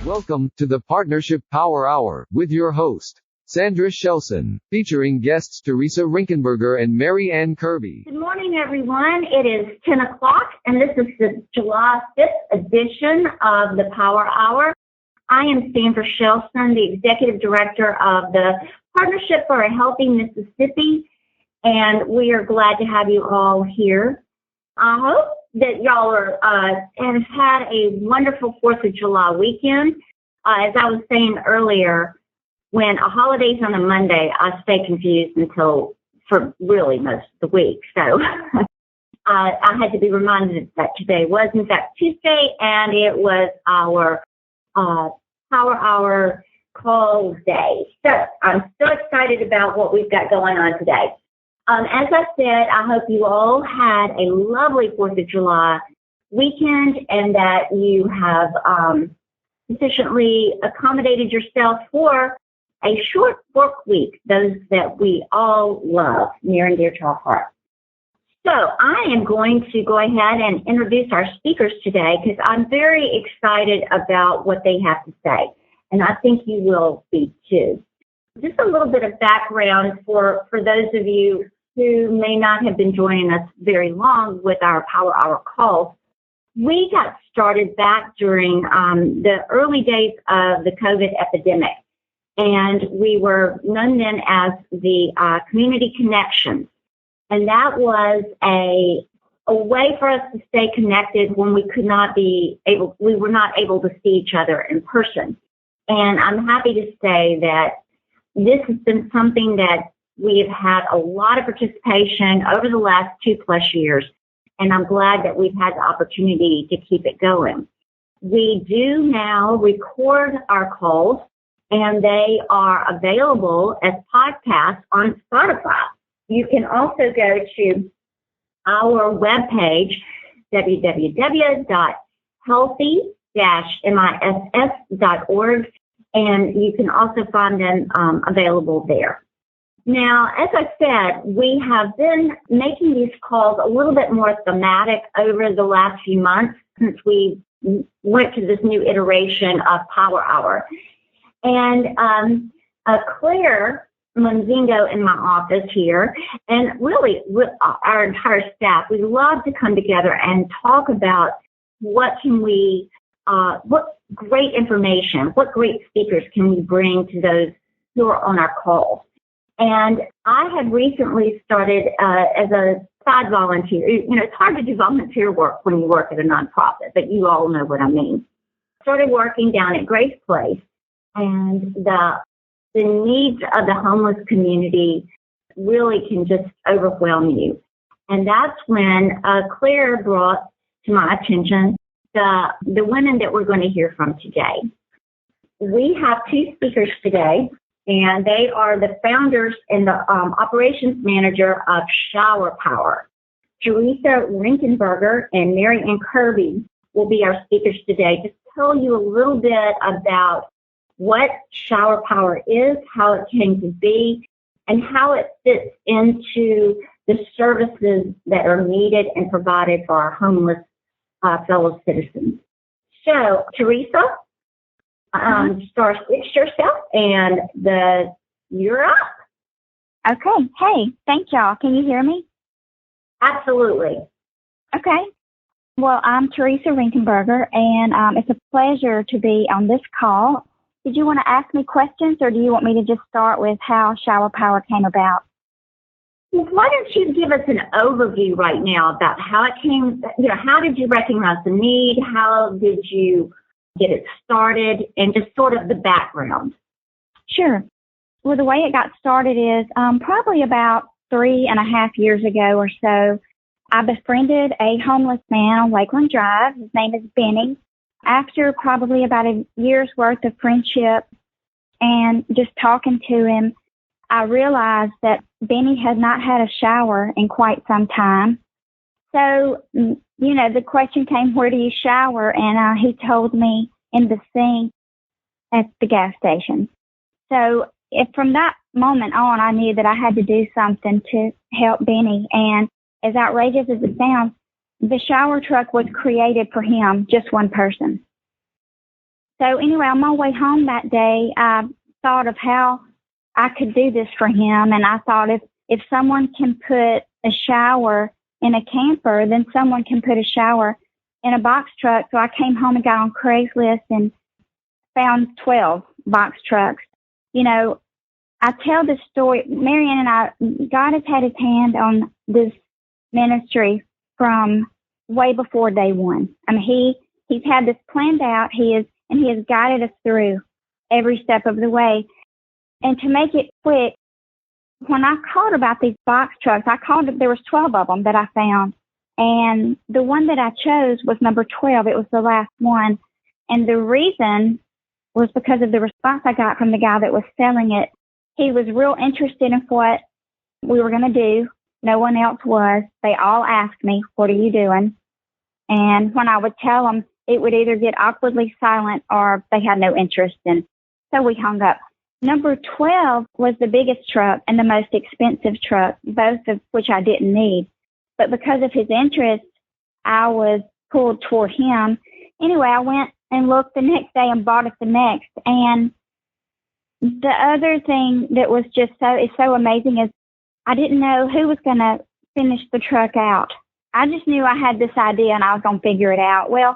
Welcome to the Partnership Power Hour with your host, Sandra Shelson, featuring guests Teresa Rinkenberger and Mary Ann Kirby. Good morning, everyone. It is 10 o'clock, and this is the July 5th edition of the Power Hour. I am Sandra Shelson, the Executive Director of the Partnership for a Healthy Mississippi, and we are glad to have you all here. I hope that y'all have had a wonderful 4th of July weekend. As I was saying earlier, when a holiday's on a Monday, I stay confused for really most of the week. So I had to be reminded that today was, in fact, Tuesday, and it was our Power Hour call day. So I'm so excited about what we've got going on today. As I said, I hope you all had a lovely 4th of July weekend and that you have sufficiently accommodated yourself for a short work week, those that we all love, near and dear to our hearts. So I am going to go ahead and introduce our speakers today because I'm very excited about what they have to say, and I think you will be too. Just a little bit of background for those of you who may not have been joining us very long with our Power Hour calls. We got started back during the early days of the COVID epidemic, and we were known then as the Community Connections. And that was a way for us to stay connected when we were not able to see each other in person. And I'm happy to say that this has been something that we have had a lot of participation over the last 2+ years, and I'm glad that we've had the opportunity to keep it going. We do now record our calls, and they are available as podcasts on Spotify. You can also go to our webpage, www.healthy-miss.org, and you can also find them available there. Now, as I said, we have been making these calls a little bit more thematic over the last few months since we went to this new iteration of Power Hour. And Claire Munzingo in my office here, and really our entire staff, we love to come together and talk about what great information, what great speakers can we bring to those who are on our calls. And I had recently started as a side volunteer. It's hard to do volunteer work when you work at a nonprofit, but you all know what I mean. Started working down at Grace Place, and the needs of the homeless community really can just overwhelm you. And that's when Claire brought to my attention the women that we're going to hear from today. We have 2 speakers today, and they are the founders and the operations manager of Shower Power. Teresa Rinkenberger and Mary Ann Kirby will be our speakers today to tell you a little bit about what Shower Power is, how it came to be, and how it fits into the services that are needed and provided for our homeless fellow citizens. So, Teresa, star switch yourself, and you're up. Okay. Hey, thank y'all. Can you hear me? Absolutely. Okay. Well, I'm Teresa Rinkenberger, and it's a pleasure to be on this call. Did you want to ask me questions, or do you want me to just start with how Shower Power came about? Why don't you give us an overview right now about how it came, how did you recognize the need? How did you get it started, and just sort of the background? Sure. Well, the way it got started is probably about 3.5 years ago or so, I befriended a homeless man on Lakeland Drive. His name is Benny. After probably about a year's worth of friendship and just talking to him, I realized that Benny had not had a shower in quite some time. So, the question came, where do you shower? And he told me in the sink at the gas station. So from that moment on, I knew that I had to do something to help Benny. And as outrageous as it sounds, the shower truck was created for him, just one person. So anyway, on my way home that day, I thought of how I could do this for him. And I thought if someone can put a shower in a camper, then someone can put a shower in a box truck. So I came home and got on Craigslist and found 12 box trucks. You know, I tell this story, Marianne and I, God has had his hand on this ministry from way before day one. I mean, he's had this planned out. He has guided us through every step of the way. And to make it quick, when I called about these box trucks, there was 12 of them that I found. And the one that I chose was number 12. It was the last one. And the reason was because of the response I got from the guy that was selling it. He was real interested in what we were going to do. No one else was. They all asked me, "What are you doing?" And when I would tell them, it would either get awkwardly silent or they had no interest. And so we hung up. Number 12 was the biggest truck and the most expensive truck, both of which I didn't need. But because of his interest, I was pulled toward him. Anyway, I went and looked the next day and bought it the next. And the other thing that was just so amazing is I didn't know who was going to finish the truck out. I just knew I had this idea and I was going to figure it out. Well,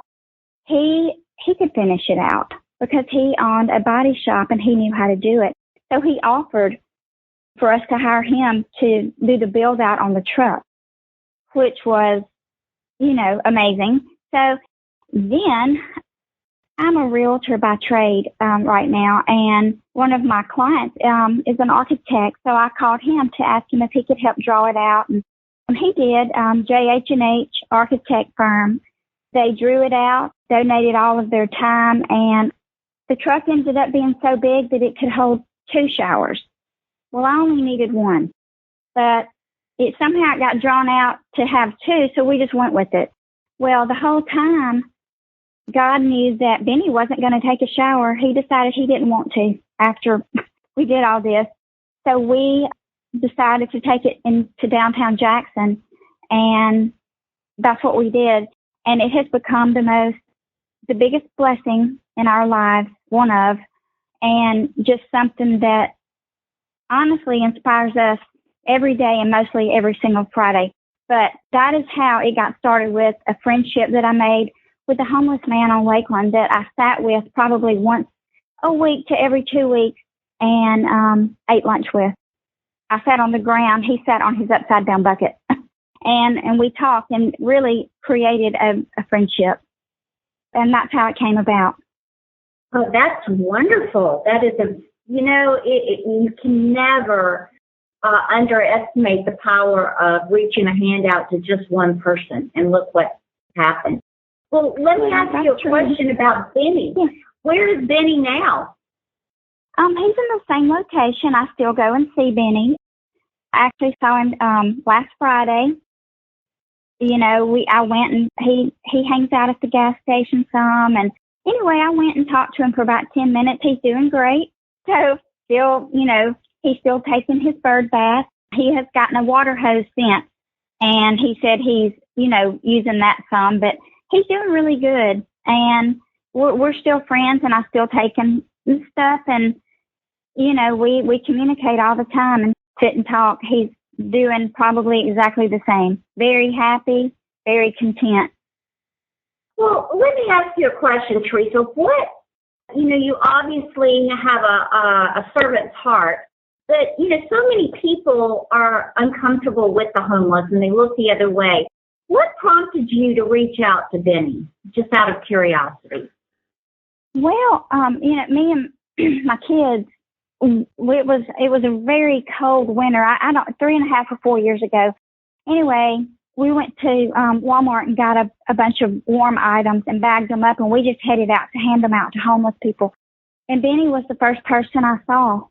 he could finish it out because he owned a body shop and he knew how to do it. So he offered for us to hire him to do the build out on the truck, which was, amazing. So then I'm a realtor by trade right now, and one of my clients is an architect. So I called him to ask him if he could help draw it out, and he did. J.H.&H architect firm. They drew it out, donated all of their time, and the truck ended up being so big that it could hold 2 showers. Well, I only needed 1, but it somehow got drawn out to have 2, so we just went with it. Well, the whole time, God knew that Benny wasn't going to take a shower. He decided he didn't want to after we did all this. So we decided to take it into downtown Jackson, and that's what we did. And it has become the biggest blessing in our lives, one of, and just something that honestly inspires us every day and mostly every single Friday. But that is how it got started, with a friendship that I made with a homeless man on Lakeland that I sat with probably once a week to every 2 weeks and ate lunch with. I sat on the ground. He sat on his upside down bucket. And we talked and really created a friendship. And that's how it came about. Oh, that's wonderful. That is you can never underestimate the power of reaching a hand out to just one person. And look what happened. Well, let me ask you a question about Benny. Yes. Where is Benny now? He's in the same location. I still go and see Benny. I actually saw him last Friday. I went and he hangs out at the gas station some. And anyway, I went and talked to him for about 10 minutes. He's doing great. So still, he's still taking his bird bath. He has gotten a water hose since. And he said he's, using that some, but he's doing really good. And we're still friends, and I still take him and stuff. And, we communicate all the time and sit and talk. He's doing probably exactly the same. Very happy, very content. Well, let me ask you a question, Teresa. You obviously have a servant's heart, but, so many people are uncomfortable with the homeless and they look the other way. What prompted you to reach out to Benny, just out of curiosity? Well, me and my kids, it was a very cold winter. I don't 3.5 or 4 years ago. Anyway, we went to Walmart and got a bunch of warm items and bagged them up, and we just headed out to hand them out to homeless people. And Benny was the first person I saw,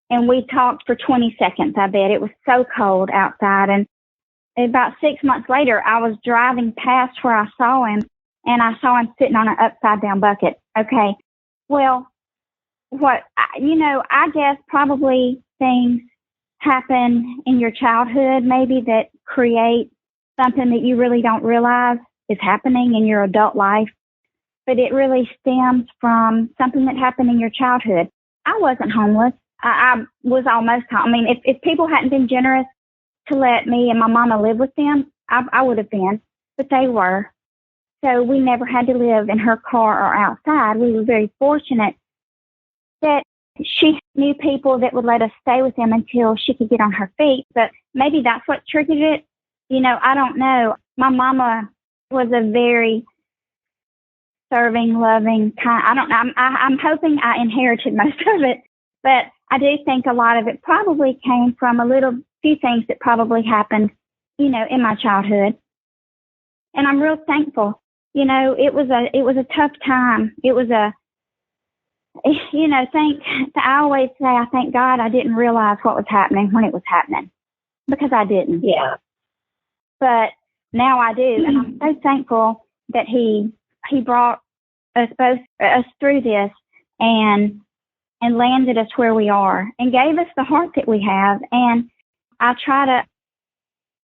and we talked for 20 seconds. I bet it was so cold outside. And about 6 months later, I was driving past where I saw him, and I saw him sitting on an upside down bucket. Okay, well. I guess probably things happen in your childhood maybe that create something that you really don't realize is happening in your adult life. but it really stems from something that happened in your childhood. I wasn't homeless. I was almost, I mean, if people hadn't been generous to let me and my mama live with them, I would have been, but they were. So we never had to live in her car or outside. We were very fortunate that she knew people that would let us stay with them until she could get on her feet. But maybe that's what triggered it. You know, I don't know. My mama was a very serving, loving, kind. I don't know. I'm hoping I inherited most of it, but I do think a lot of it probably came from a few things that probably happened, you know, in my childhood. And I'm real thankful. You know, it was a tough time. It was you know, I always say I thank God I didn't realize what was happening when it was happening, because I didn't. Yeah. But now I do, and I'm so thankful that he brought us through this and landed us where we are and gave us the heart that we have. And I try to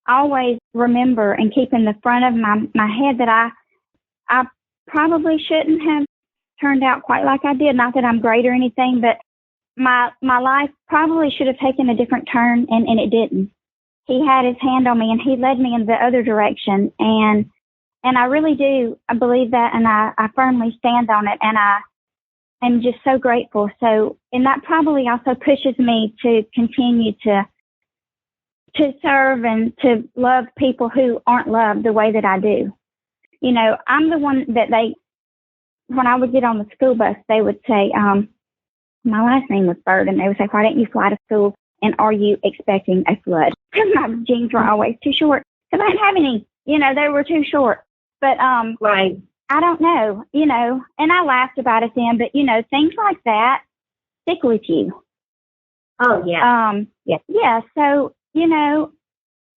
always remember and keep in the front of my head that I probably shouldn't have turned out quite like I did. Not that I'm great or anything, but my life probably should have taken a different turn, and it didn't. He had his hand on me, and he led me in the other direction. And I really do. I believe that, and I firmly stand on it. And I am just so grateful. So, and that probably also pushes me to continue to serve and to love people who aren't loved the way that I do. You know, I'm the one that when I would get on the school bus, they would say, my last name was Bird, and they would say, why didn't you fly to school? And are you expecting a flood? Because my jeans were always too short. Because I didn't have any, you know, they were too short. But, right. I don't know, you know, and I laughed about it then, but, you know, things like that stick with you. Oh, yeah. Yeah. So, you know,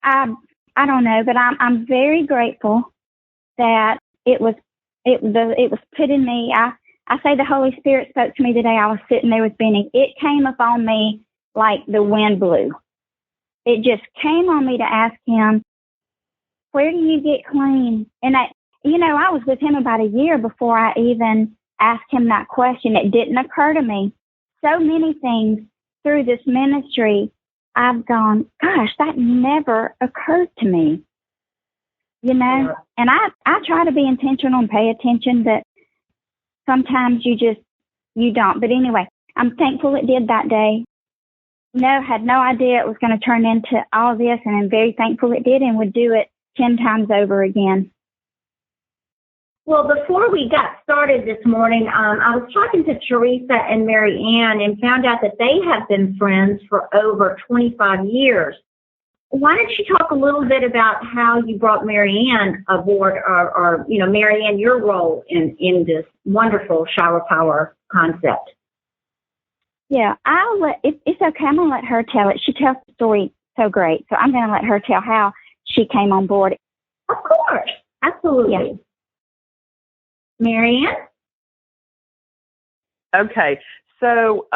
I don't know, but I'm very grateful that it was put in me. I say the Holy Spirit spoke to me the day I was sitting there with Benny. It came upon me like the wind blew. It just came on me to ask him, where do you get clean? And I was with him about a year before I even asked him that question. It didn't occur to me. So many things through this ministry, I've gone, gosh, that never occurred to me. You know, yeah. And I try to be intentional and pay attention, but sometimes you don't. But anyway, I'm thankful it did that day. Had no idea it was going to turn into all this, and I'm very thankful it did and would do it 10 times over again. Well, before we got started this morning, I was talking to Teresa and Mary Ann and found out that they have been friends for over 25 years. Why don't you talk a little bit about how you brought Mary Ann aboard, or you know, Mary Ann, your role in this wonderful shower power concept? Yeah, it's okay. I'm going to let her tell it. She tells the story so great, so I'm going to let her tell how she came on board. Of course, absolutely. Yeah. Mary Ann? Okay, so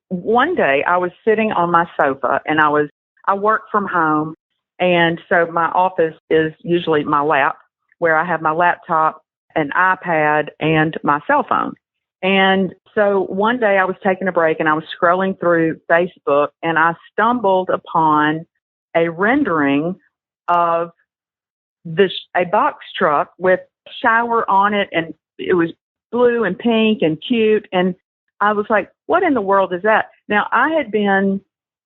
one day I was sitting on my sofa, and I work from home, and so my office is usually my lap, where I have my laptop, an iPad, and my cell phone. And so one day I was taking a break, and I was scrolling through Facebook, and I stumbled upon a rendering of a box truck with shower on it, and it was blue and pink and cute, and I was like, what in the world is that? Now, I had been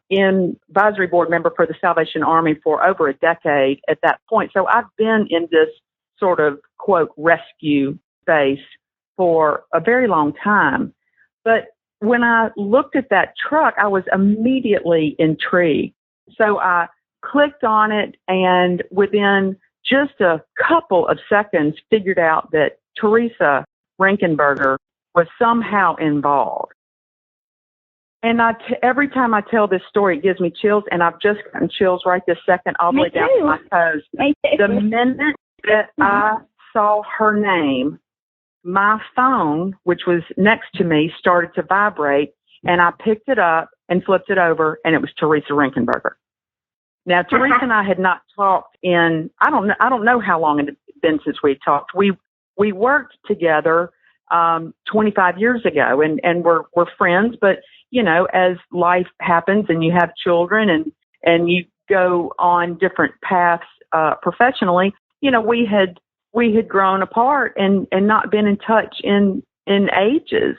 in advisory board member for the Salvation Army for over a decade at that point, so I've been in this sort of, quote, rescue space for a very long time. But when I looked at that truck, I was immediately intrigued. So I clicked on it, and within just a couple of seconds figured out that Teresa Rinkenberger was somehow involved. And every time I tell this story, it gives me chills, and I've just gotten chills right this second all the way down to my toes. The minute that I saw her name, my phone, which was next to me, started to vibrate, and I picked it up and flipped it over, and it was Teresa Rinkenberger. Now, Teresa and I had not talked in, I don't know how long it had been since we talked. We we worked together 25 years ago, and we're friends. But as life happens, and you have children, and you go on different paths professionally, we had grown apart and not been in touch in ages.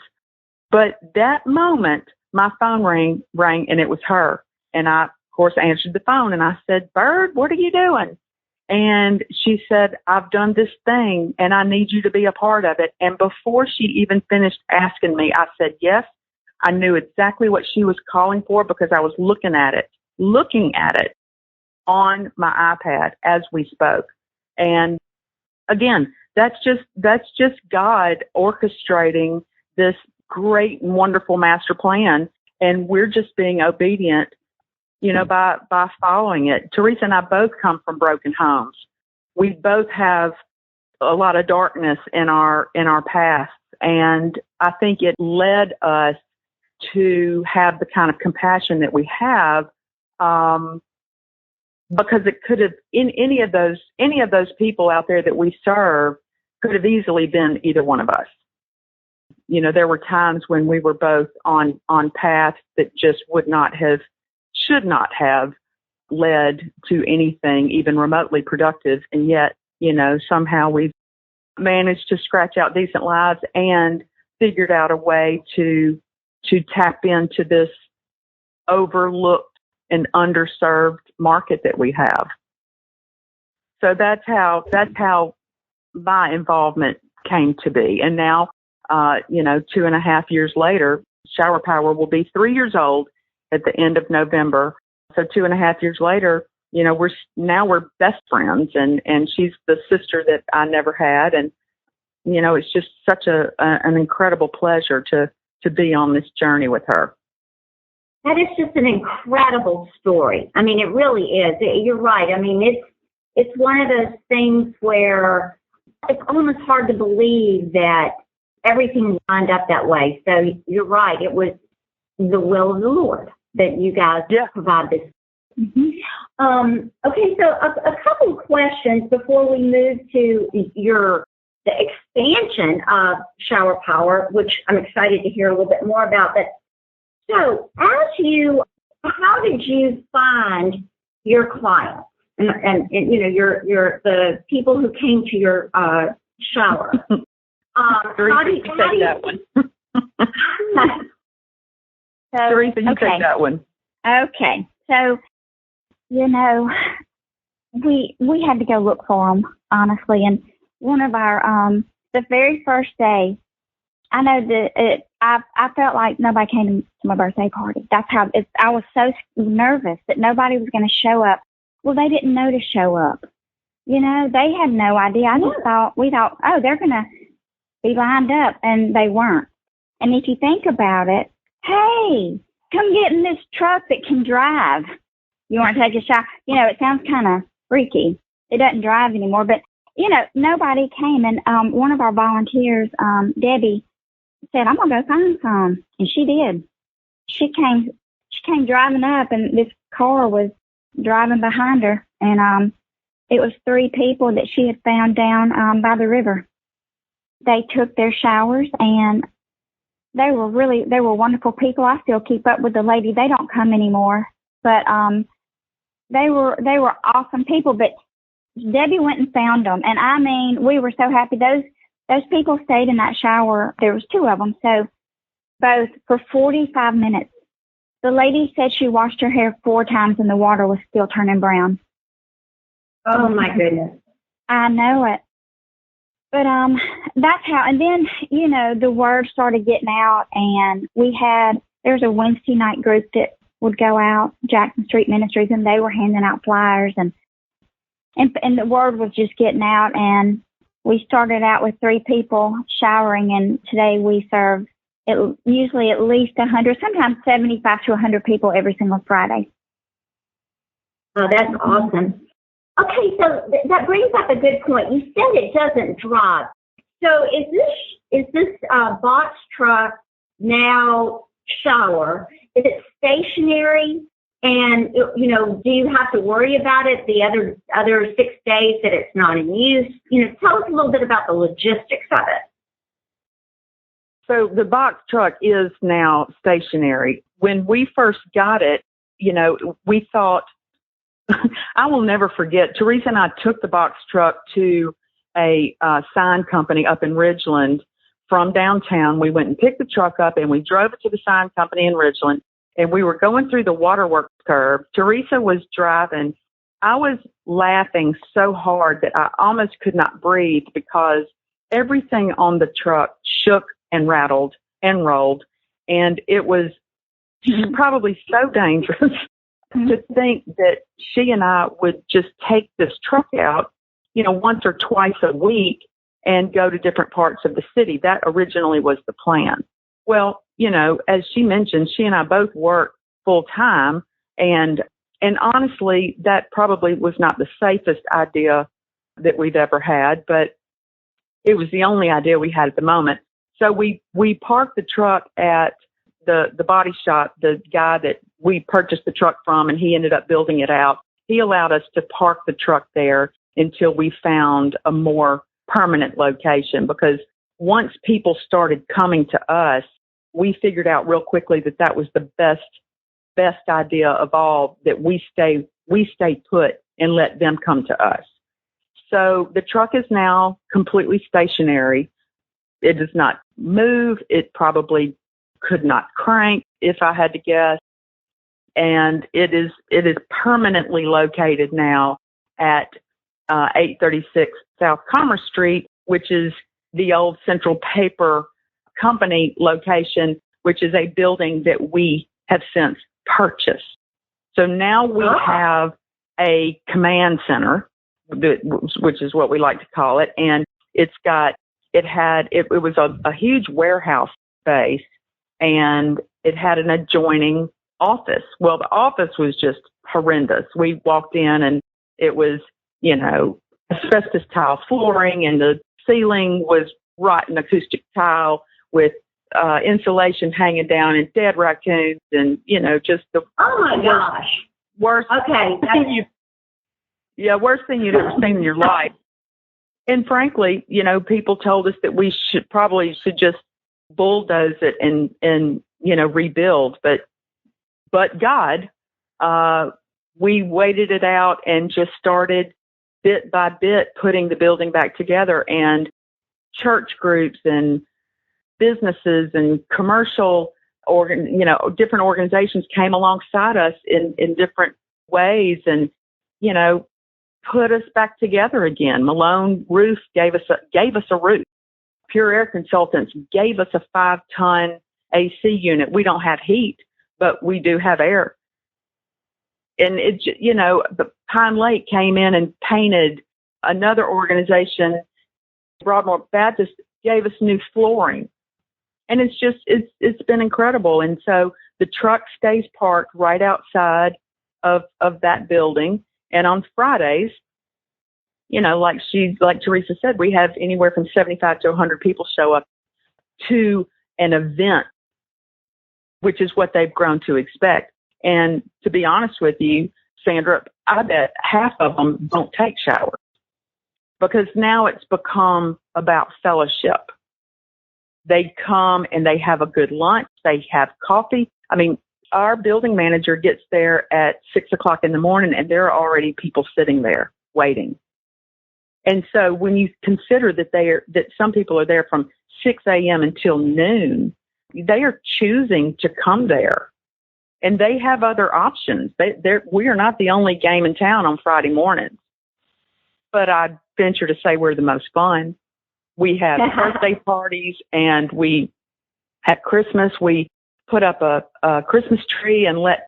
But that moment, my phone rang, and it was her. And I, of course, answered the phone, and I said, "Bird, what are you doing?" And she said, "I've done this thing, and I need you to be a part of it." And before she even finished asking me, I said yes. I knew exactly what she was calling for because I was looking at it on my iPad as we spoke. And again, that's just God orchestrating this great and wonderful master plan, and we're just being obedient, by following it. Teresa and I both come from broken homes. We both have a lot of darkness in our past, and I think it led us to have the kind of compassion that we have, because it could have, in any of those people out there that we serve, could have easily been either one of us. There were times when we were both on paths that just should not have led to anything even remotely productive. And yet, somehow we've managed to scratch out decent lives and figured out a way to tap into this overlooked and underserved market that we have. So that's how my involvement came to be. And now, 2.5 years later, Shower Power will be 3 years old at the end of November. So 2.5 years later, we're best friends, and she's the sister that I never had. And, it's just such an incredible pleasure to be on this journey with her. That is just an incredible story. I mean, it really is. You're right. I mean, it's one of those things where it's almost hard to believe that everything lined up that way. So you're right. It was the will of the Lord that you guys provide this. Mm-hmm. Okay, so a couple of questions before we move to the expansion of Shower Power, which I'm excited to hear a little bit more about. But so, how did you find your clients and your the people who came to your shower? Teresa, you take that one. Teresa, you take that one. Okay, so we had to go look for them, honestly, and one of our the very first day, I know that I felt like nobody came to my birthday party. That's how I was so nervous that nobody was going to show up. Well, they didn't know to show up. They had no idea. We thought, oh, they're going to be lined up, and they weren't. And if you think about it, hey, come get in this truck that can drive. You want to take a shot? It sounds kind of freaky. It doesn't drive anymore, but nobody came. And one of our volunteers, Debbie, said, "I'm gonna go find some," and she did. She came driving up, and this car was driving behind her, and it was 3 people that she had found down by the river. They took their showers, and they were wonderful people. I still keep up with the lady. They don't come anymore, but they were awesome people. But Debbie went and found them, and I mean, we were so happy. Those people stayed in that shower. There was 2 of them, so both for 45 minutes. The lady said she washed her hair 4 times, and the water was still turning brown. Oh my goodness! I know it. But that's how. And then the word started getting out, and there's a Wednesday night group that would go out, Jackson Street Ministries, and they were handing out flyers, and the word was just getting out, and we started out with 3 people showering, and today we serve usually at least 100, sometimes 75 to 100 people every single Friday. Oh, that's awesome. Okay, so that brings up a good point. You said it doesn't drive. So is this box truck now shower? Is it stationary? And, you know, do you have to worry about it the other 6 days that it's not in use? You know, tell us a little bit about the logistics of it. So the box truck is now stationary. When we first got it, you know, we thought, I will never forget, Teresa and I took the box truck to a sign company up in Ridgeland from downtown. We went and picked the truck up and we drove it to the sign company in Ridgeland, and we were going through the waterworks curve. Teresa was driving. I was laughing so hard that I almost could not breathe because everything on the truck shook and rattled and rolled, and it was probably so dangerous to think that she and I would just take this truck out, you know, once or twice a week and go to different parts of the city. That originally was the plan. Well, you know, as she mentioned, she and I both work full time, and honestly, that probably was not the safest idea that we've ever had, but it was the only idea we had at the moment. So we parked the truck at the body shop, the guy that we purchased the truck from, and he ended up building it out. He allowed us to park the truck there until we found a more permanent location, because once people started coming to us, we figured out real quickly that that was the best idea of all, that we stay put and let them come to us. So the truck is now completely stationary. It does not move. It probably could not crank, if I had to guess. And it is permanently located now at 836 South Commerce Street, which is the old Central Paper Company location, which is a building that we have since purchased. So now we have a command center, which is what we like to call it, and it was a huge warehouse space, and it had an adjoining office. Well, the office was just horrendous. We walked in and it was, you know, asbestos tile flooring, and the ceiling was rotten acoustic tile with insulation hanging down and dead raccoons, and, you know, just the worst thing worst thing you'd ever seen in your life. And frankly, you know, people told us that we should just bulldoze it and you know, rebuild. But God, we waited it out and just started bit by bit putting the building back together, and church groups and businesses and commercial different organizations came alongside us in different ways, and, you know, put us back together again. Malone Roof gave us a roof. Pure Air Consultants gave us a 5-ton AC unit. We don't have heat, but we do have air. And the Pine Lake came in and painted. Another organization, Broadmoor Baptist, gave us new flooring. And it's been incredible. And so the truck stays parked right outside of that building. And on Fridays, you know, like Teresa said, we have anywhere from 75 to 100 people show up to an event, which is what they've grown to expect. And to be honest with you, Sandra, I bet half of them don't take showers, because now it's become about fellowship. They come and they have a good lunch. They have coffee. I mean, our building manager gets there at 6 o'clock in the morning, and there are already people sitting there waiting. And so when you consider that some people are there from 6 a.m. until noon, they are choosing to come there, and they have other options. We are not the only game in town on Friday mornings, but I venture to say we're the most fun. We have birthday parties, and at Christmas we put up a Christmas tree and let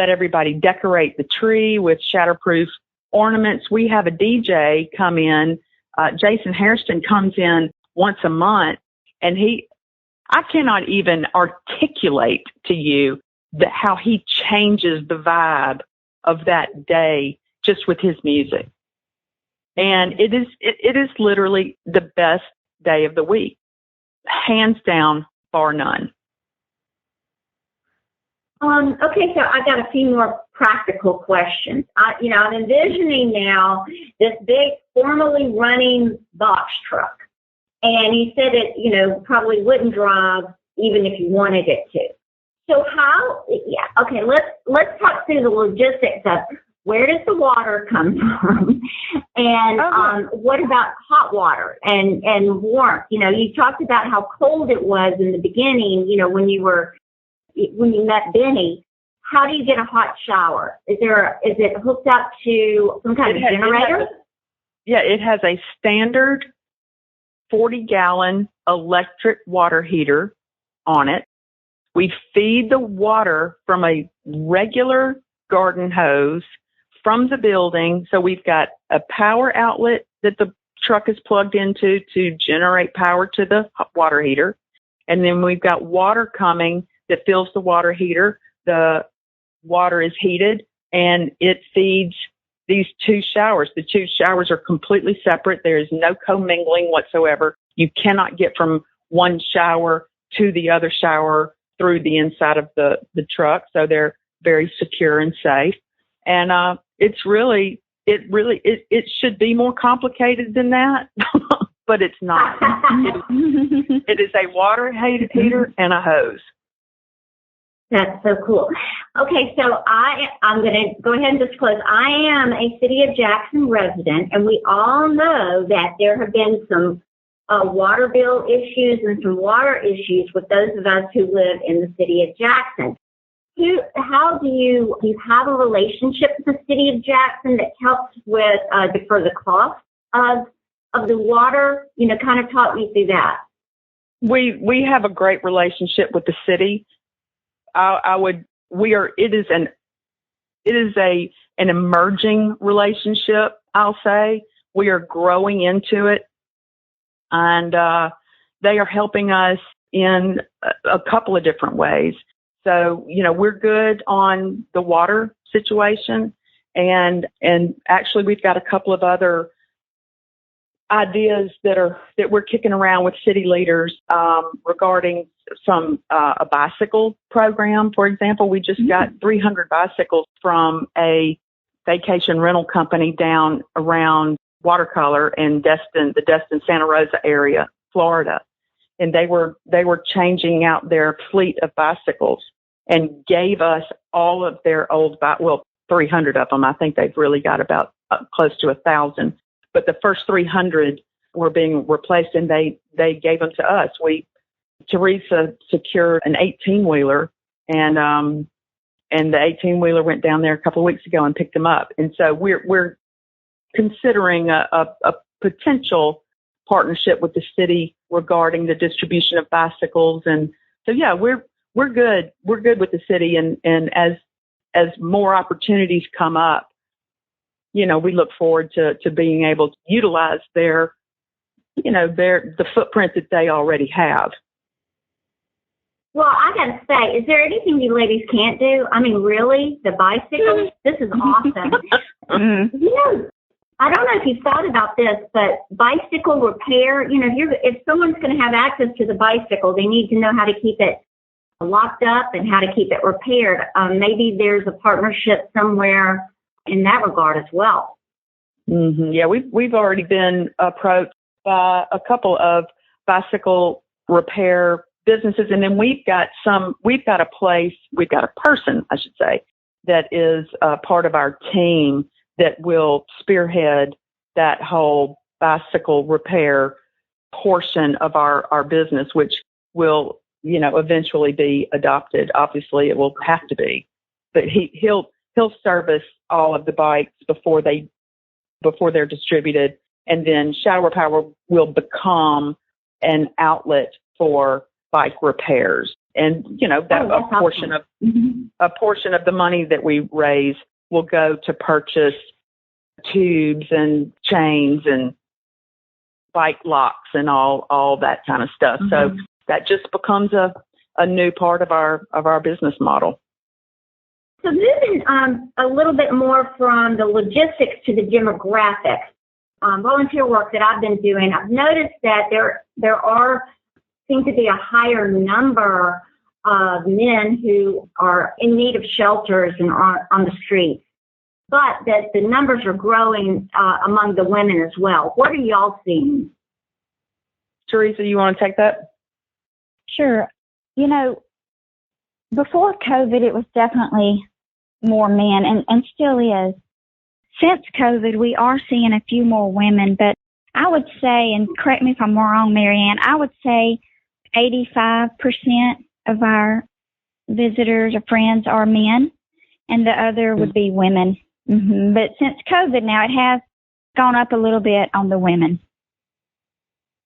everybody decorate the tree with shatterproof ornaments. We have a DJ come in. Jason Hairston comes in once a month, and I cannot even articulate to you how he changes the vibe of that day just with his music. And it is literally the best day of the week, hands down, bar none. Okay, so I got a few more practical questions. I'm envisioning now this big, formally running box truck, and you said it, probably wouldn't drive even if you wanted it to. So let's talk through the logistics of where does the water come from, and what about hot water and warmth? You talked about how cold it was in the beginning, when you met Benny. How do you get a hot shower? Is it hooked up to some kind of generator? It has a standard 40-gallon electric water heater on it. We feed the water from a regular garden hose from the building. So we've got a power outlet that the truck is plugged into to generate power to the water heater. And then we've got water coming that fills the water heater. The water is heated and it feeds these two showers. The two showers are completely separate. There is no commingling whatsoever. You cannot get from one shower to the other shower through the inside of the truck. So they're very secure and safe. And it should be more complicated than that, but it's not. It is a water heater and a hose. That's so cool. Okay, so I'm going to go ahead and disclose I am a City of Jackson resident, and we all know that there have been some water bill issues and some water issues with those of us who live in the City of Jackson. How do you have a relationship with the City of Jackson that helps with for the cost of the water? Kind of talk me through that. We have a great relationship with the city. It is an emerging relationship, I'll say. We are growing into it, and they are helping us in a couple of different ways. So, we're good on the water situation, and actually we've got a couple of other ideas that we're kicking around with city leaders regarding a bicycle program. For example, we just got 300 bicycles from a vacation rental company down around Watercolor in the Destin Santa Rosa area, Florida, and they were changing out their fleet of bicycles and gave us all of their old 300 of them. I think they've really got about close to 1,000. But the first 300 were being replaced, and they gave them to us. Teresa secured an 18-wheeler, and the 18-wheeler went down there a couple of weeks ago and picked them up. And so we're considering a potential partnership with the city regarding the distribution of bicycles. And so we're good. We're good with the city, and as more opportunities come up, we look forward to being able to utilize the footprint that they already have. Well, I got to say, is there anything you ladies can't do? I mean, really? The bicycle? This is awesome. I don't know if you've thought about this, but bicycle repair, if someone's going to have access to the bicycle, they need to know how to keep it locked up and how to keep it repaired. Maybe there's a partnership somewhere in that regard as well. Mm-hmm. Yeah, we've already been approached by a couple of bicycle repair businesses, and then we've got a person, I should say, that is part of our team that will spearhead that whole bicycle repair portion of our business, which will, eventually be adopted. Obviously, it will have to be, but he'll service all of the bikes before they're distributed, and then Shower Power will become an outlet for bike repairs. And a portion of the money that we raise will go to purchase tubes and chains and bike locks and all that kind of stuff. So that just becomes a new part of our business model. So moving a little bit more from the logistics to the demographics, volunteer work that I've been doing, I've noticed that there seem to be a higher number of men who are in need of shelters and are on the streets, but that the numbers are growing among the women as well. What are y'all seeing? Teresa, you want to take that? Sure. You know, before COVID, it was definitely more men, and still is. Since COVID, we are seeing a few more women, but I would say, and correct me if I'm wrong, Marianne, I would say 85% of our visitors or friends are men, and the other would be women. But since COVID now, it has gone up a little bit on the women.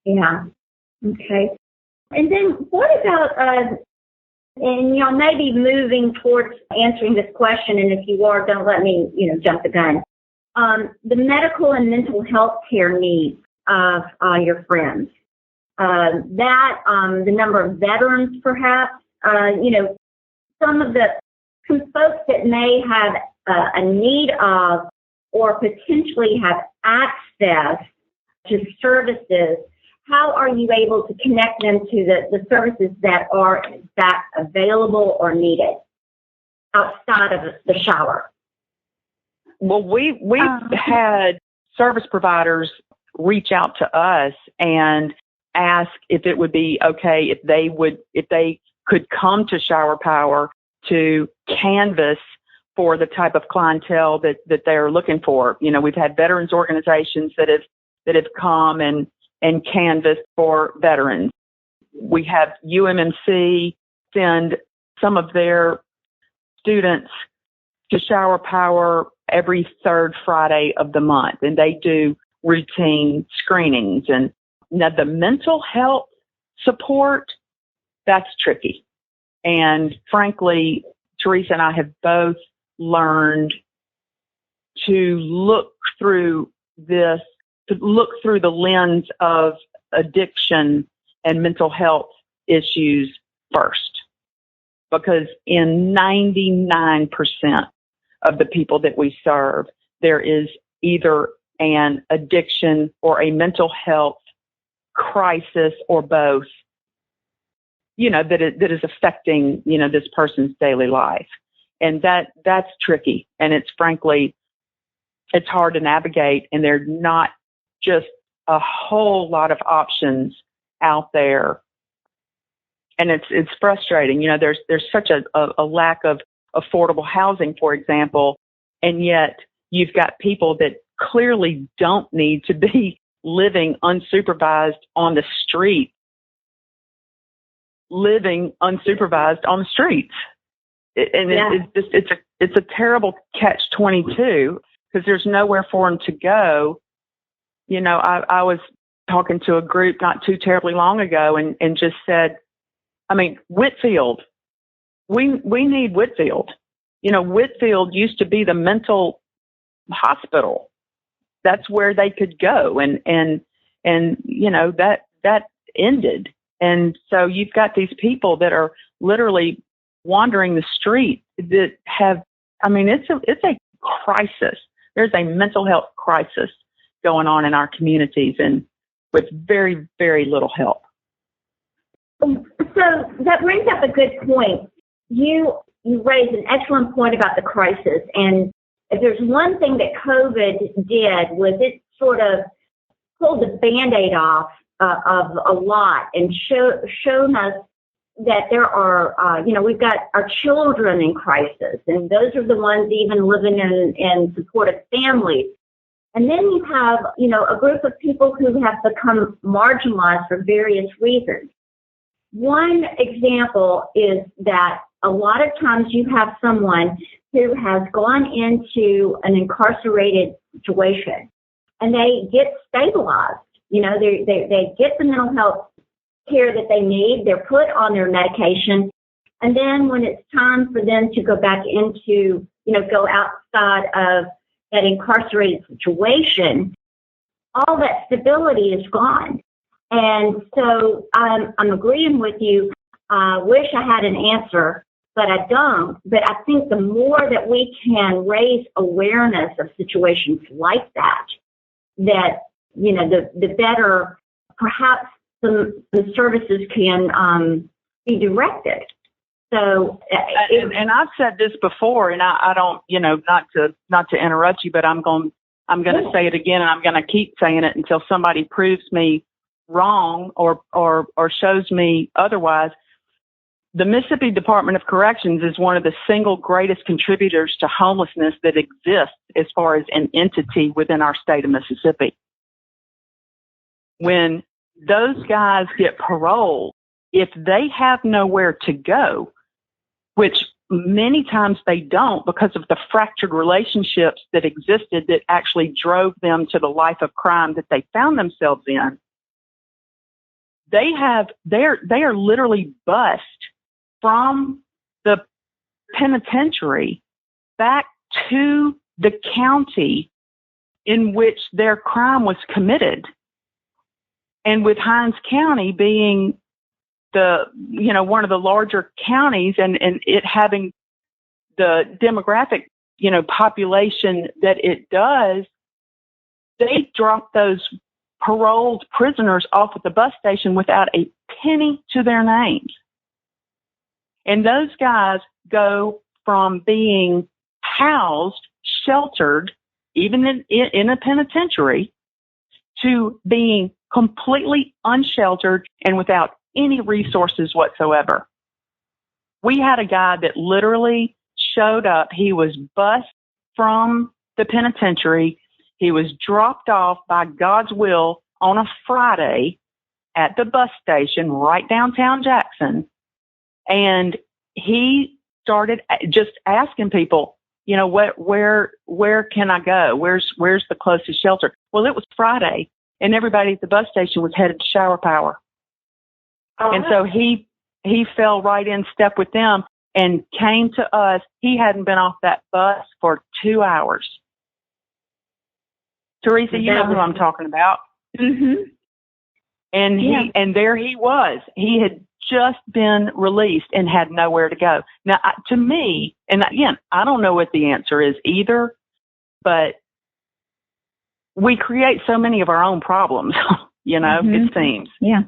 Yeah. Okay. And then what about, and y'all may be moving towards answering this question, and if you are, don't let me, jump the gun. The medical and mental health care needs of your friends. The number of veterans, perhaps, some folks that may have a need of or potentially have access to services. How are you able to connect them to the services that are in fact available or needed outside of the shower? Well, we've had service providers reach out to us and ask if it would be okay if they could come to Shower Power to canvas for the type of clientele that they're looking for. We've had veterans organizations that have come and canvassed for veterans. We have UMMC send some of their students to Shower Power every third Friday of the month, and they do routine screenings. And now the mental health support, that's tricky. And frankly, Teresa and I have both learned to look through the lens of addiction and mental health issues first. Because in 99% of the people that we serve, there is either an addiction or a mental health crisis or both, that is affecting, this person's daily life. And that's tricky. And it's hard to navigate, and there's not just a whole lot of options out there. And it's frustrating. There's such a lack of affordable housing, for example, and yet you've got people that clearly don't need to be living unsupervised on the street, It's a terrible catch-22 because there's nowhere for them to go. I was talking to a group not too terribly long ago and just said, Whitfield, we need Whitfield. Whitfield used to be the mental hospital. That's where they could go. And that ended. And so you've got these people that are literally wandering the street that have, it's a crisis. There's a mental health crisis going on in our communities, and with very, very little help. So that brings up a good point. You raised an excellent point about the crisis, and if there's one thing that COVID did was it sort of pulled the Band-Aid off of a lot and shown us that there are, we've got our children in crisis, and those are the ones even living in supportive families. And then you have, a group of people who have become marginalized for various reasons. One example is that a lot of times you have someone who has gone into an incarcerated situation and they get stabilized. They get the mental health care that they need. They're put on their medication. And then when it's time for them to go back into, go outside of that incarcerated situation, all that stability is gone. And so I'm agreeing with you. Wish I had an answer, but I don't. But I think the more that we can raise awareness of situations like that, the better perhaps the services can be directed. So, and I've said this before, and I don't, not to interrupt you, but I'm going to say it again, and I'm going to keep saying it until somebody proves me wrong or shows me otherwise. The Mississippi Department of Corrections is one of the single greatest contributors to homelessness that exists as far as an entity within our state of Mississippi. When those guys get paroled, if they have nowhere to go, which many times they don't because of the fractured relationships that existed that actually drove them to the life of crime that they found themselves in, they are literally bused from the penitentiary back to the county in which their crime was committed. And with Hinds County being one of the larger counties and it having the demographic, population that it does, they drop those paroled prisoners off at the bus station without a penny to their names. And those guys go from being housed, sheltered, even in a penitentiary, to being completely unsheltered and without any resources whatsoever. We had a guy that literally showed up. He was bused from the penitentiary. He was dropped off by God's will on a Friday at the bus station right downtown Jackson. And he started just asking people, where can I go? Where's the closest shelter? Well, it was Friday and everybody at the bus station was headed to Shower Power. And so he fell right in step with them and came to us. He hadn't been off that bus for 2 hours. Teresa, you know who I'm talking about. Mm-hmm. And there he was. He had just been released and had nowhere to go. Now, to me, and again, I don't know what the answer is either, but we create so many of our own problems, it seems. Yeah.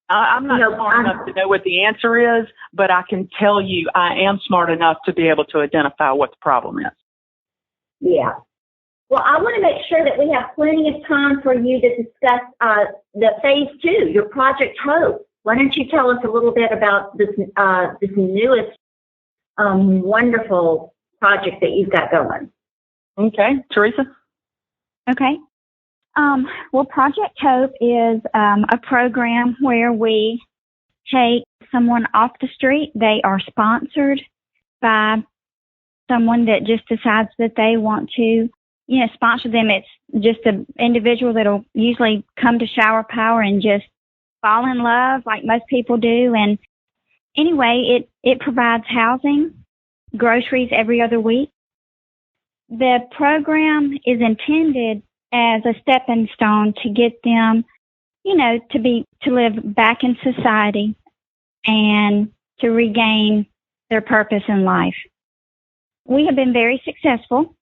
I'm not smart enough to know what the answer is, but I can tell you I am smart enough to be able to identify what the problem is. Yeah. Well, I want to make sure that we have plenty of time for you to discuss the phase 2, your Project Hope. Why don't you tell us a little bit about this newest wonderful project that you've got going? Okay, Teresa. Okay. Well, Project Hope is a program where we take someone off the street. They are sponsored by someone that just decides that they want to, sponsor them. It's just an individual that'll usually come to Shower Power and just fall in love like most people do. And anyway, it provides housing, groceries every other week. The program is intended as a stepping stone to get them, to live back in society and to regain their purpose in life. We have been very successful.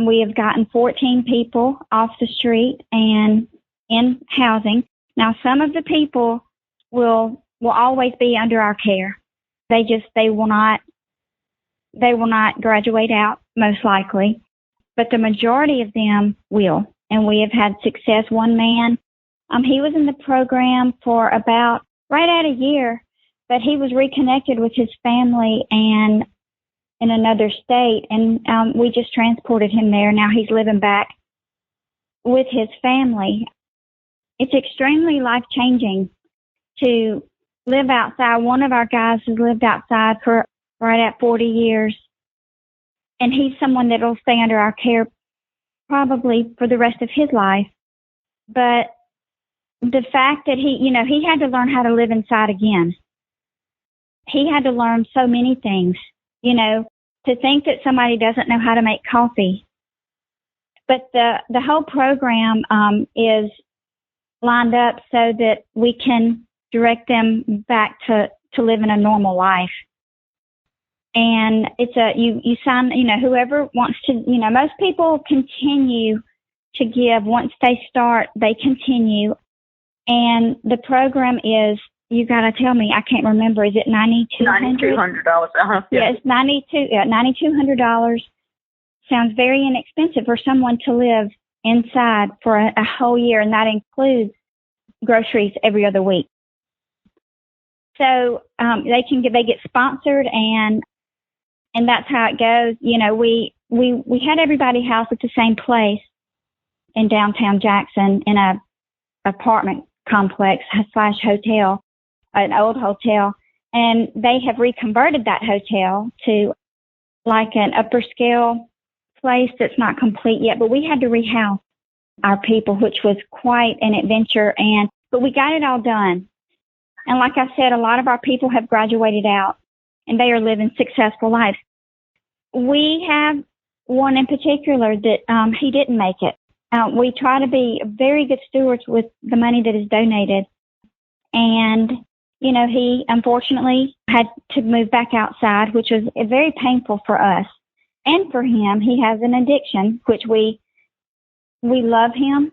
We have gotten 14 people off the street and in housing. Now, some of the people will always be under our care. They will not graduate out, most likely, but the majority of them will. And we have had success. One man, he was in the program for about right at a year, but he was reconnected with his family and in another state, and we just transported him there. Now he's living back with his family. It's extremely life-changing to live outside. One of our guys has lived outside for right at 40 years, and he's someone that will stay under our care probably for the rest of his life. But the fact that he had to learn how to live inside again. He had to learn so many things, to think that somebody doesn't know how to make coffee. But the whole program is lined up so that we can direct them back to living a normal life. And it's you sign, whoever wants to, most people continue to give. Once they start, they continue. And the program is you got to tell me, I can't remember. Is it $9,200? $9,200. Yeah, it's $9,200. Sounds very inexpensive for someone to live inside for a whole year, and that includes groceries every other week. So they get sponsored, and that's how it goes. You know, we had everybody housed at the same place in downtown Jackson in a apartment complex / hotel, an old hotel, and they have reconverted that hotel to like an upper scale place that's not complete yet. But we had to rehouse our people, which was quite an adventure, but we got it all done. And like I said, a lot of our people have graduated out, and they are living successful lives. We have one in particular that he didn't make it. We try to be very good stewards with the money that is donated. And, you know, he unfortunately had to move back outside, which was very painful for us and for him. He has an addiction, which we love him.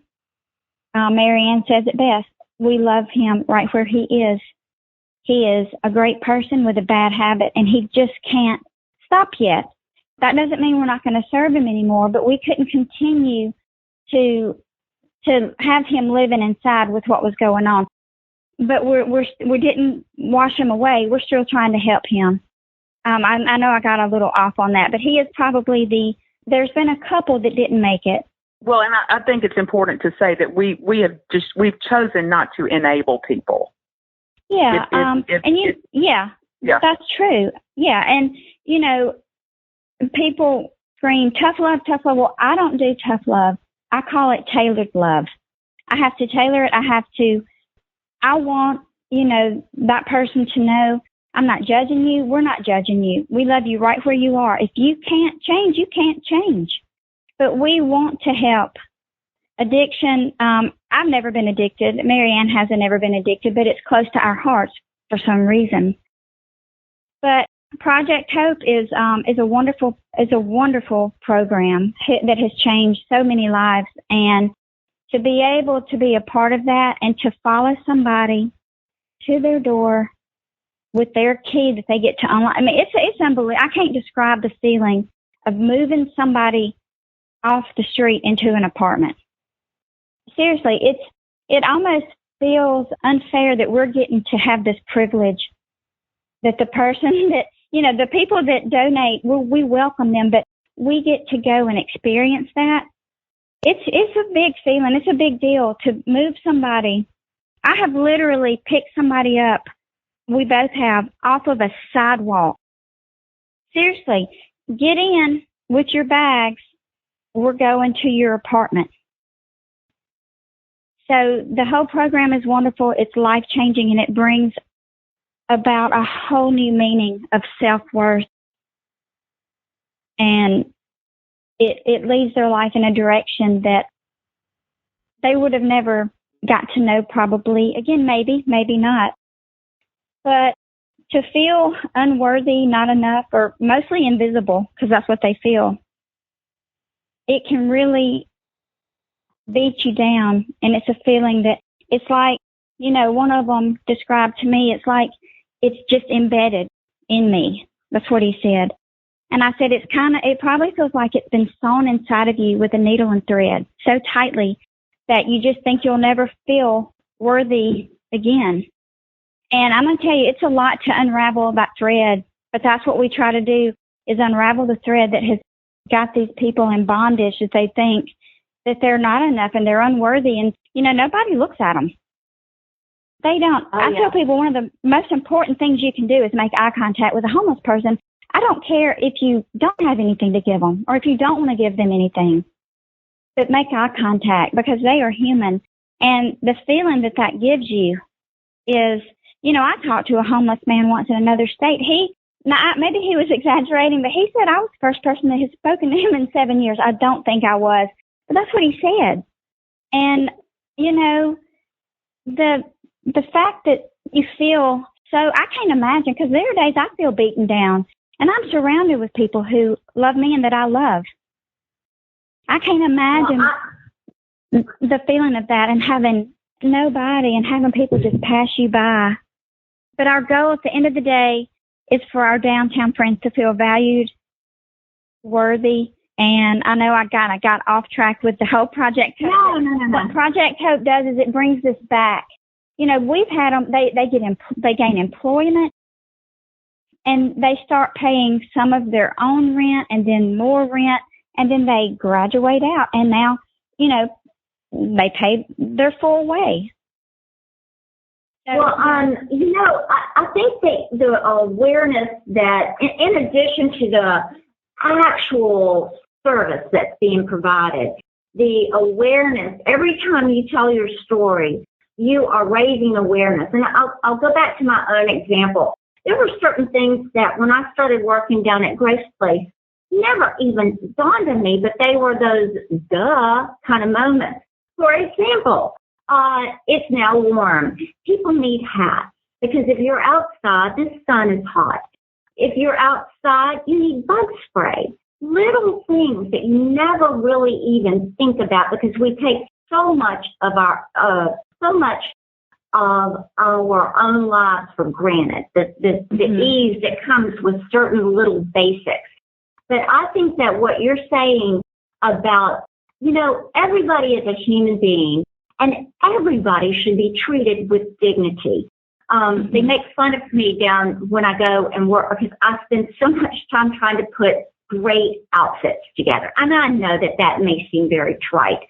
Mary Ann says it best. We love him right where he is. He is a great person with a bad habit, and he just can't stop yet. That doesn't mean we're not going to serve him anymore, but we couldn't continue to have him living inside with what was going on. But we didn't wash him away. We're still trying to help him. I know I got a little off on that, but he is probably there's been a couple that didn't make it. Well, and I think it's important to say that we've chosen not to enable people. Yeah. That's true. Yeah. And, you know, people scream tough love, tough love. Well, I don't do tough love. I call it tailored love. I have to tailor it. I want, you know, that person to know I'm not judging you. We're not judging you. We love you right where you are. If you can't change, you can't change. But we want to help. Addiction, I've never been addicted. Mary Ann hasn't ever been addicted, but it's close to our hearts for some reason. But Project Hope is a wonderful program that has changed so many lives, and to be able to be a part of that and to follow somebody to their door with their key that they get to unlock. I mean, it's unbelievable. I can't describe the feeling of moving somebody off the street into an apartment. Seriously, it almost feels unfair that we're getting to have this privilege, that the person that, you know, the people that donate, we welcome them, but we get to go and experience that. It's a big feeling. It's a big deal to move somebody. I have literally picked somebody up, we both have, off of a sidewalk. Seriously, get in with your bags. We're going to your apartment. So the whole program is wonderful. It's life-changing, and it brings about a whole new meaning of self-worth. And it leads their life in a direction that they would have never got to know probably. Again, maybe not. But to feel unworthy, not enough, or mostly invisible, because that's what they feel, it can really beat you down. And it's a feeling that it's like, you know, one of them described to me, it's like it's just embedded in me. That's what he said. And I said, it probably feels like it's been sewn inside of you with a needle and thread so tightly that you just think you'll never feel worthy again. And I'm going to tell you, it's a lot to unravel that thread, but that's what we try to do, is unravel the thread that has got these people in bondage, that they think that they're not enough and they're unworthy. And, you know, nobody looks at them. They don't. I tell people one of the most important things you can do is make eye contact with a homeless person. I don't care if you don't have anything to give them or if you don't want to give them anything, but make eye contact, because they are human. And the feeling that gives you is, you know, I talked to a homeless man once in another state. Maybe he was exaggerating, but he said I was the first person that had spoken to him in 7 years. I don't think I was, but that's what he said. And, you know, the fact that you feel so, I can't imagine, because there are days I feel beaten down, and I'm surrounded with people who love me and that I love. I can't imagine the feeling of that, and having nobody, and having people just pass you by But our goal at the end of the day is for our downtown friends to feel valued, worthy, and I know I got off track with the whole Project Hope. No. What Project Hope does is it brings this back. You know, we've had them, they gain employment, and they start paying some of their own rent and then more rent, and then they graduate out, and now, you know, they pay their full way. So, well, you know, I think that the awareness that, in addition to the actual service that's being provided, the awareness, every time you tell your story, you are raising awareness. And I'll go back to my own example. There were certain things that when I started working down at Grace Place, never even dawned on me, but they were those duh kind of moments. For example, it's now warm. People need hats because if you're outside, the sun is hot. If you're outside, you need bug spray. Little things that you never really even think about because we take so much of our own lives for granted. The ease that comes with certain little basics. But I think that what you're saying about, you know, everybody is a human being and everybody should be treated with dignity. They make fun of me down when I go and work because I spend so much time trying to put great outfits together. And I know that may seem very trite,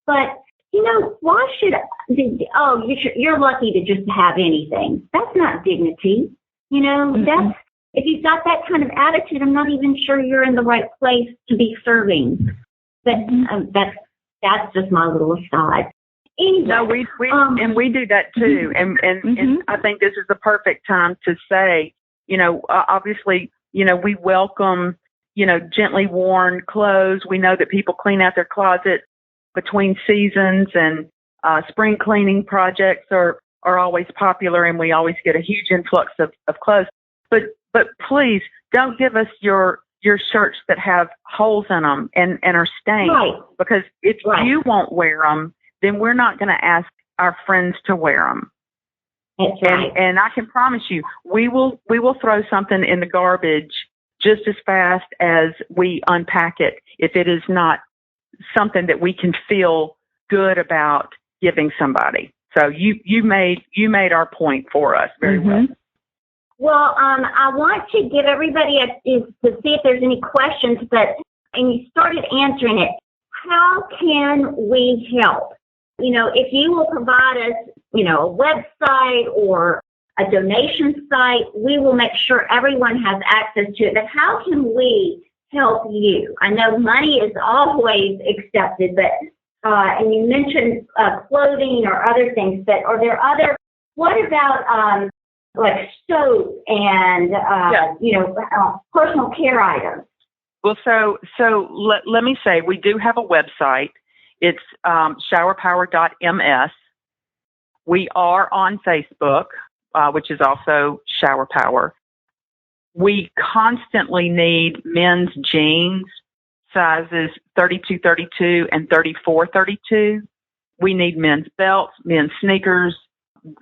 but you know, why should, you're lucky to just have anything. That's not dignity. You know, that's, if you've got that kind of attitude, I'm not even sure you're in the right place to be serving. But that's just my little aside. Anyway, no, we do that too. And I think this is the perfect time to say, you know, obviously, you know, we welcome, you know, gently worn clothes. We know that people clean out their closet between seasons, and spring cleaning projects are always popular, and we always get a huge influx of clothes. But please don't give us your shirts that have holes in them and are stained, right. Because if you won't wear them, then we're not going to ask our friends to wear them. That's right. And I can promise you, we will throw something in the garbage just as fast as we unpack it if it is not something that we can feel good about giving somebody. So you made our point for us very well. Well, I want to give everybody to see if there's any questions, and you started answering it. How can we help? You know, if you will provide us, you know, a website or a donation site, we will make sure everyone has access to it. But how can we help you? I know money is always accepted, but and you mentioned clothing or other things, but are there other? What about like soap and you know, personal care items? Well, so let me say we do have a website. It's showerpower.ms. We are on Facebook, which is also Shower Power. We constantly need men's jeans, sizes 32-32 and 34-32. We need men's belts, men's sneakers.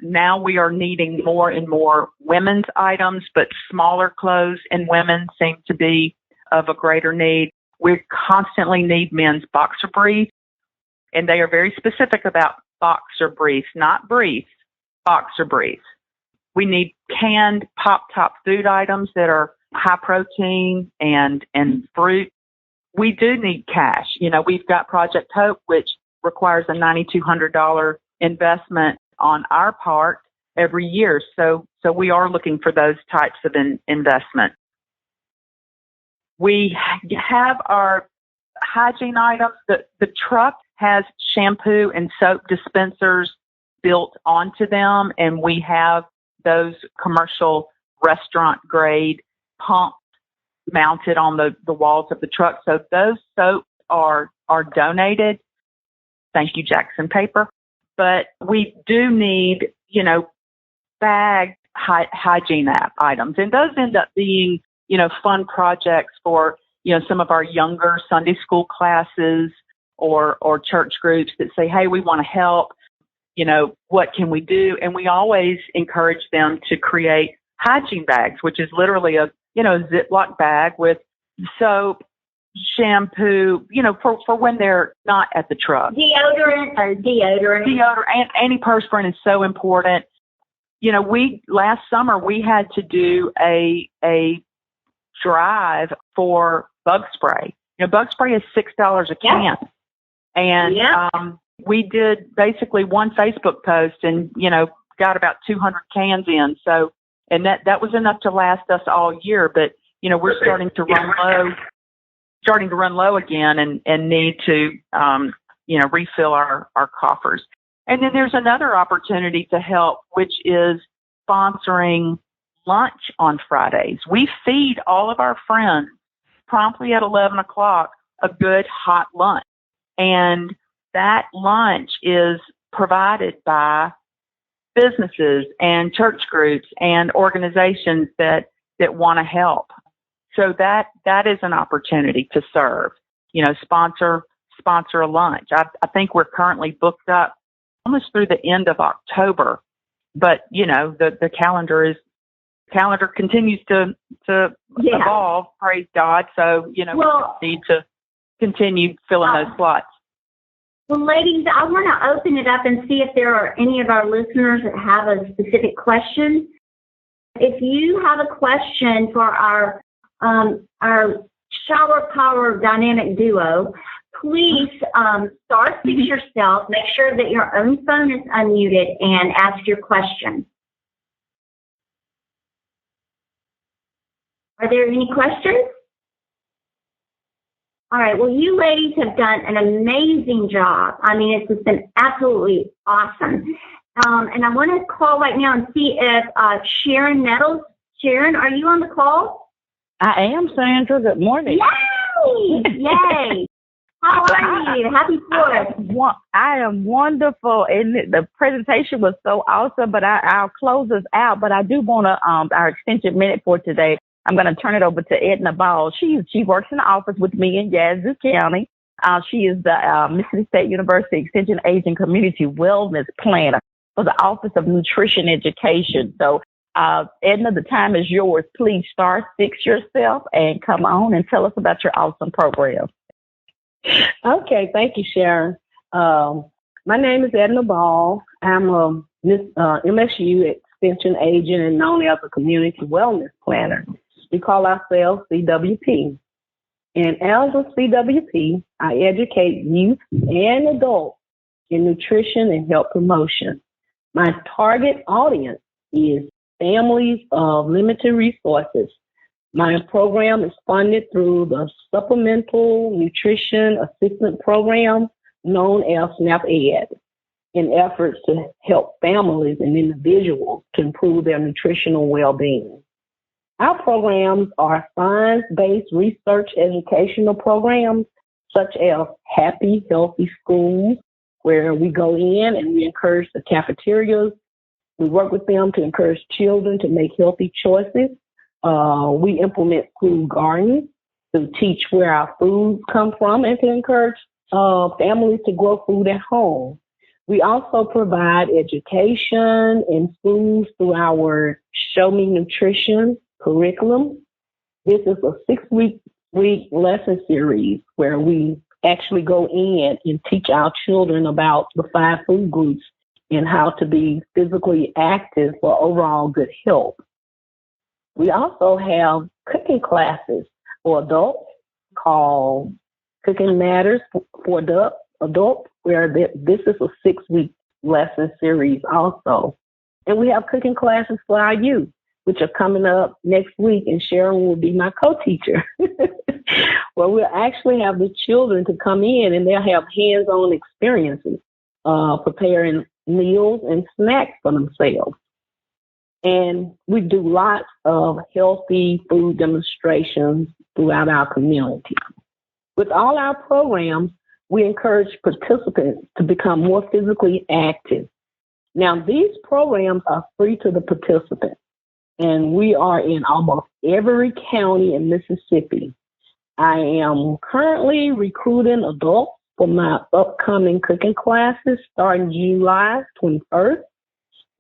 Now we are needing more and more women's items, but smaller clothes in women seem to be of a greater need. We constantly need men's boxer briefs, and they are very specific about boxer briefs, not briefs, boxer briefs. We need canned pop-top food items that are high protein and fruit. We do need cash. You know, we've got Project Hope, which requires a $9,200 investment on our part every year. So we are looking for those types of investment. We have our hygiene items. The truck has shampoo and soap dispensers built onto them, and we have those commercial restaurant grade pumps mounted on the walls of the truck. So those soaps are donated. Thank you, Jackson Paper. But we do need, you know, bagged hygiene items. And those end up being, you know, fun projects for, you know, some of our younger Sunday school classes or church groups that say, hey, we want to help. what can we do? And we always encourage them to create hygiene bags, which is literally a Ziploc bag with soap, shampoo, for when they're not at the truck. Deodorant. And antiperspirant is so important. Last summer we had to do a drive for bug spray. Bug spray is $6 a can. And we did basically one Facebook post and, got about 200 cans in. So, and that was enough to last us all year. But, we're starting to run low again and need to, refill our coffers. And then there's another opportunity to help, which is sponsoring lunch on Fridays. We feed all of our friends promptly at 11 o'clock a good hot lunch. And that lunch is provided by businesses and church groups and organizations that want to help. So that is an opportunity to serve, sponsor a lunch. I think we're currently booked up almost through the end of October, but the calendar continues to evolve. Praise God. So, we need to continue filling those slots. Well, ladies, I want to open it up and see if there are any of our listeners that have a specific question. If you have a question for our shower power dynamic duo, please star 6 yourself. Make sure that your own phone is unmuted and ask your question. Are there any questions? All right. Well, you ladies have done an amazing job. I mean, it's just been absolutely awesome. And I want to call right now and see if Sharon Nettles. Sharon, are you on the call? I am, Sandra. Good morning. Yay! Yay! How are you? Happy 4th. I am wonderful, and the presentation was so awesome, but I'll close us out. But I do want to, our extension minute for today, I'm going to turn it over to Edna Ball. She works in the office with me in Yazoo County. She is the Mississippi State University Extension Agent Community Wellness Planner for the Office of Nutrition Education. So, Edna, the time is yours. Please star 6 yourself and come on and tell us about your awesome program. Okay, thank you, Sharon. My name is Edna Ball. I'm a MSU Extension Agent and known as a Community Wellness Planner. We call ourselves CWP. And as a CWP, I educate youth and adults in nutrition and health promotion. My target audience is families of limited resources. My program is funded through the Supplemental Nutrition Assistance Program known as SNAP-Ed in efforts to help families and individuals to improve their nutritional well-being. Our programs are science-based research educational programs such as Happy, Healthy Schools, where we go in and we encourage the cafeterias. We work with them to encourage children to make healthy choices. We implement school gardens to teach where our foods come from and to encourage families to grow food at home. We also provide education in schools through our Show Me Nutrition curriculum. This is a 6-week lesson series where we actually go in and teach our children about the 5 food groups and how to be physically active for overall good health. We also have cooking classes for adults called Cooking Matters for Adults, where this is a 6-week lesson series also. And we have cooking classes for our youth, which are coming up next week, and Sharon will be my co-teacher. Well, we'll actually have the children to come in, and they'll have hands-on experiences preparing meals and snacks for themselves. And we do lots of healthy food demonstrations throughout our community. With all our programs, we encourage participants to become more physically active. Now, these programs are free to the participants, and we are in almost every county in Mississippi. I am currently recruiting adults for my upcoming cooking classes starting July 21st.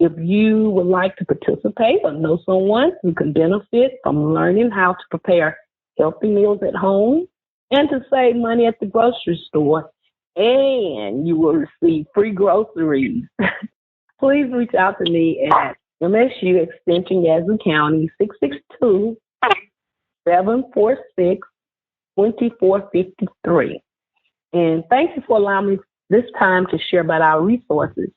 If you would like to participate or know someone who can benefit from learning how to prepare healthy meals at home and to save money at the grocery store, and you will receive free groceries, please reach out to me at MSU Extension Yazoo County 662-746-2453. And thank you for allowing me this time to share about our resources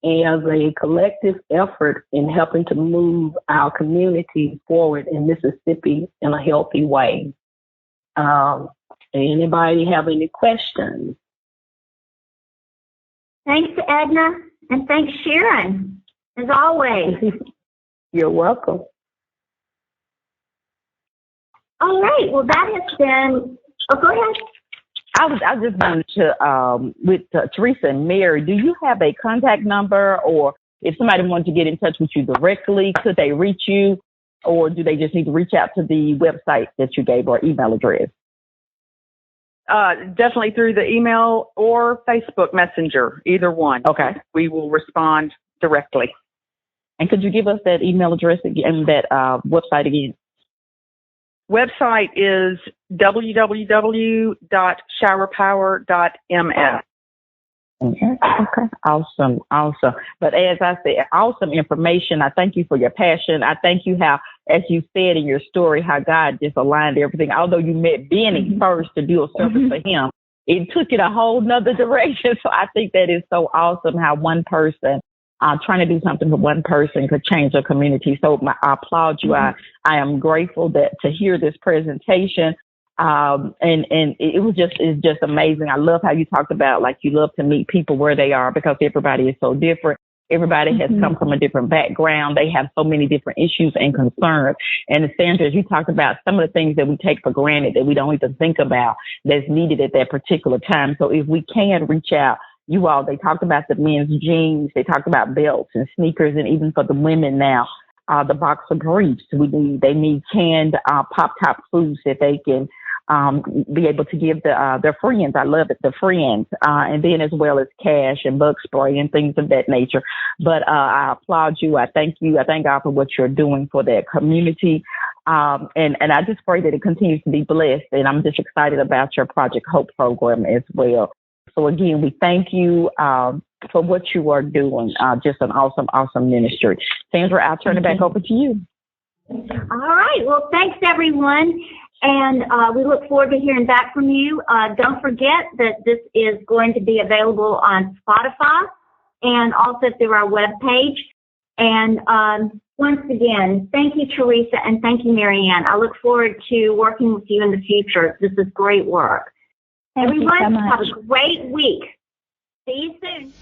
as a collective effort in helping to move our community forward in Mississippi in a healthy way. Anybody have any questions? Thanks, Edna, and thanks, Sharon, as always. You're welcome. All right. Well, that has been. Oh, go ahead. I just wanted to, with Teresa and Mary, do you have a contact number, or if somebody wanted to get in touch with you directly, could they reach you, or do they just need to reach out to the website that you gave or email address? Definitely through the email or Facebook Messenger, either one. Okay. We will respond directly. And could you give us that email address again and that website again? Website is www.showerpower.ms. Okay. Awesome. But as I said, awesome information. I thank you for your passion. I thank you how, as you said in your story, how God just aligned everything. Although you met Benny first to do a service for him, it took it a whole nother direction. So I think that is so awesome how one person trying to do something for one person could change a community. So I applaud you. I am grateful to hear this presentation. And it's just amazing. I love how you talked about, like, you love to meet people where they are because everybody is so different. Everybody has come from a different background. They have so many different issues and concerns. And Sandra, as you talked about some of the things that we take for granted that we don't even think about that's needed at that particular time. So if we can reach out, you all, they talked about the men's jeans. They talked about belts and sneakers, and even for the women now, the boxer briefs. They need canned pop-top foods that they can be able to give their friends. I love it, the friends, and then as well as cash and bug spray and things of that nature. But I applaud you. I thank you. I thank God for what you're doing for that community. And I just pray that it continues to be blessed. And I'm just excited about your Project Hope program as well. So again, we thank you for what you are doing. Just an awesome ministry. Sandra, I'll turn it back over to you. All right. Well, thanks, everyone. And we look forward to hearing back from you. Don't forget that this is going to be available on Spotify and also through our webpage. And once again, thank you, Teresa, and thank you, Marianne. I look forward to working with you in the future. This is great work. Thank Everyone, you so much. have a great week. See you soon.